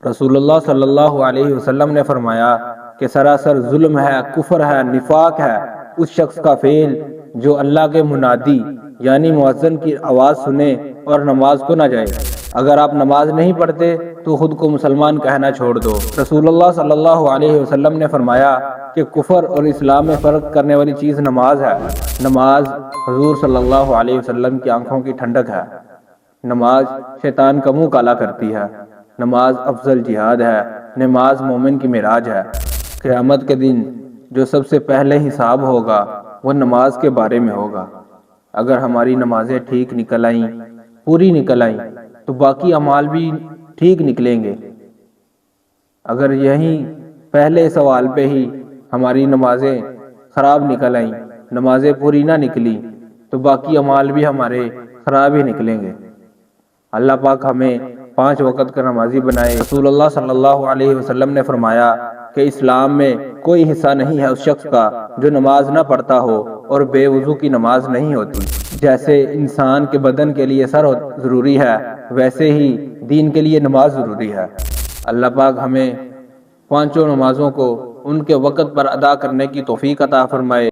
رسول اللہ صلی اللہ علیہ وسلم نے فرمایا کہ سراسر ظلم ہے، کفر ہے، نفاق ہے اس شخص کا فعل جو اللہ کے منادی یعنی مؤذن کی آواز سنے اور نماز کو نہ جائے۔ اگر آپ نماز نہیں پڑھتے تو خود کو مسلمان کہنا چھوڑ دو۔ رسول اللہ صلی اللہ علیہ وسلم نے فرمایا کہ کفر اور اسلام میں فرق کرنے والی چیز نماز ہے۔ نماز حضور صلی اللہ علیہ وسلم کی آنکھوں کی ٹھنڈک ہے۔ نماز شیطان کا منہ کالا کرتی ہے۔ نماز افضل جہاد ہے۔ نماز مومن کی معراج ہے۔ قیامت کے دن جو سب سے پہلے حساب ہوگا وہ نماز کے بارے میں ہوگا۔ اگر ہماری نمازیں ٹھیک نکل آئیں، پوری نکل آئیں تو باقی اعمال بھی ٹھیک نکلیں گے۔ اگر یہیں پہلے سوال پہ ہی ہماری نمازیں خراب نکل آئیں، نمازیں پوری نہ نکلی تو باقی اعمال بھی ہمارے خراب ہی نکلیں گے۔ اللہ پاک ہمیں 5 وقت کا نمازی بنائے۔ رسول اللہ صلی اللہ علیہ وسلم نے فرمایا کہ اسلام میں کوئی حصہ نہیں ہے اس شخص کا جو نماز نہ پڑھتا ہو اور بے وضو کی نماز نہیں ہوتی۔ جیسے انسان کے بدن کے لیے سر ضروری ہے ویسے ہی دین کے لیے نماز ضروری ہے۔ اللہ پاک ہمیں 5 نمازوں کو ان کے وقت پر ادا کرنے کی توفیق عطا فرمائے۔